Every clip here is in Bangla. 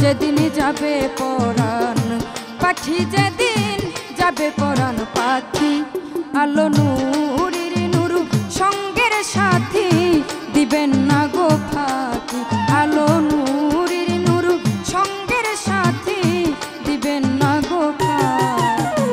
যেদিন যাবে পরাণ পাখি, যেদিন যাবে পরাণ পাখি। আলো নূরের নূর সঙ্গের সাথী, দিবেন না গো ফাঁকি। আলো নূরের নূর সঙ্গের সাথী, দিবেন না গো ফাঁকি।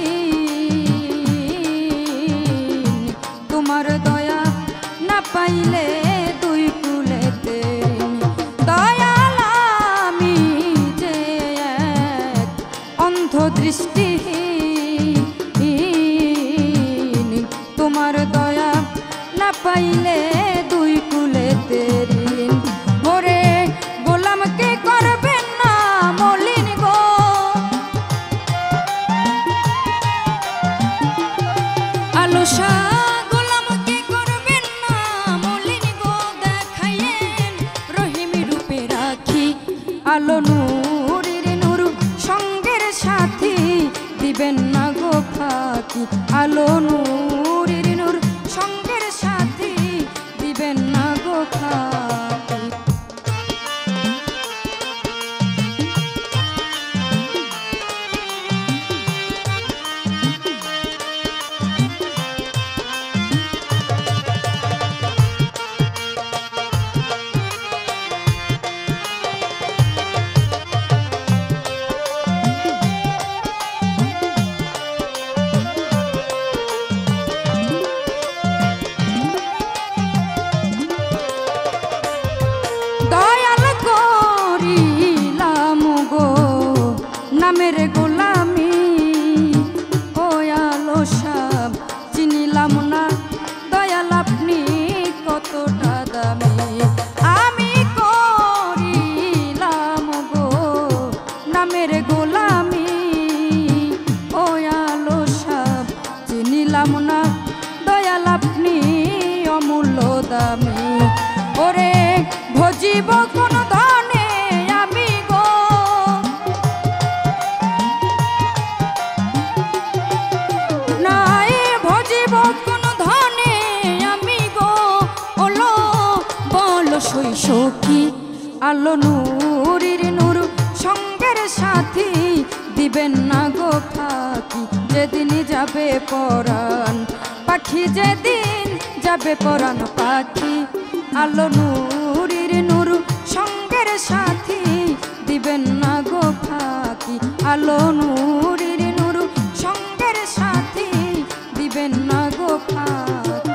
দৃষ্টিহীন তোমার দয়া না পাইলে দুই কুলেতে দয়াল আমি যে এক অন্ধ দৃষ্টিহীন, তোমার দয়া না পাইলে দুই কুলেতে ঋণ। ওরে গোলাম কে করবেন না মলিন গো, আলোসা গোলামকে করবেন না মলিন গো, দেখাইয়েন রহিম রূপে রাখি। আলো নূরের নূর সঙ্গের সাথী, দিবেন না গো ফাঁকি। আলো নূরের নূর সঙ্গের সাথী, দিবেন না গো ফাঁকি। নামের গোলামি ও আলো সাব চিনিলাম না দয়াল আপনি কতটা দামি। আমি করিলাম গো নামের গোলামি ও আলো সাব চিনিলাম না দয়াল আপনি অমূল্য দামি। ওরে ভজিব কোন ধনে আমি গো, নাই ভজিব কোন ধনে আমি গো, ওলো বল সই সখী। আলো নূরের নূর সঙ্গের সাথী, দিবেন না গো ফাঁকি। যেদিন যাবে পরাণ পাখি, যেদিন যাবে পরাণ পাখি। আলো নূরের নূর সঙ্গের সাথী, দিবেন না গো ফাঁকি। আলো নূরের নূর সঙ্গের সাথী, দিবেন না গো ফাঁকি।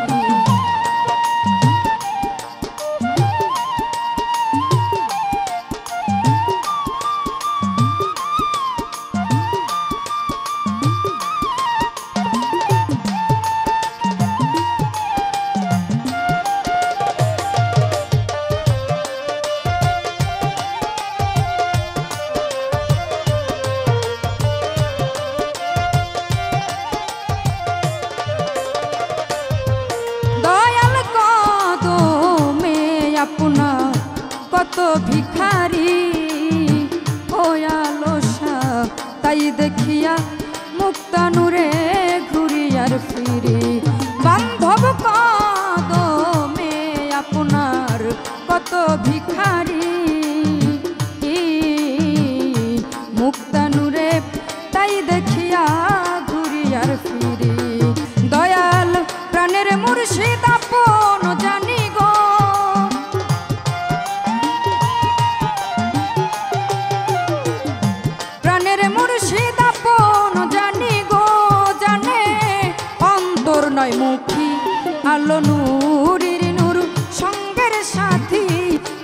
কত ভিখারি ও আলোসা, তাই দেখিয়া মুক্তানুরে ঘুরি আর ফিরি। বান্ধব কদমে আপনার কত ভিখারি মুক্তানুরে, তাই দেখিয়া ঘুরি আর ফিরি। দয়াল প্রাণের মুর্শিদ আপন জানি গো, প্রাণের মুর্শিদ আপন জানি গো, জানে অন্তর নয় মুখী। আলো নূরের নূর সঙ্গের সাথী,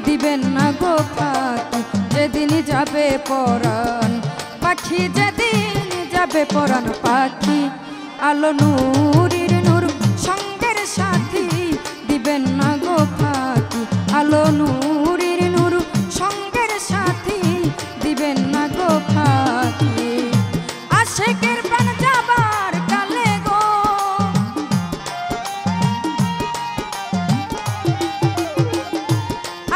দিবেন না গো ফাঁকি। যেদিন যাবে পরাণ পাখি, যেদিন যাবে পরাণ পাখি। আলো নূরের নূর আলো নূরের নূর সঙ্গের সাথী দিবেন না গো ফাঁকি আশেকের প্রাণ যাবার কালে গো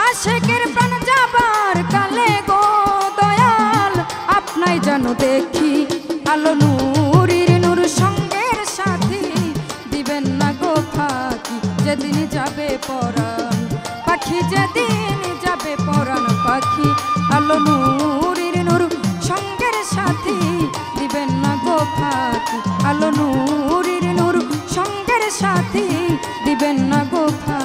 আশেকের প্রাণ যাবার কালে গো দয়াল আপনাই জানো দেখি আলো নূরের নূর সঙ্গের সাথী দিবেন না গো ফাঁকি যেদিন যাবে পরাণ পাখি যেদিন যাবে পরাণ পাখি আলো নূরের নূর সঙ্গের সাথী দিবেন না গো ফাঁকি আলো নূরের নূর সঙ্গের সাথী দিবেন না গো ফাঁকি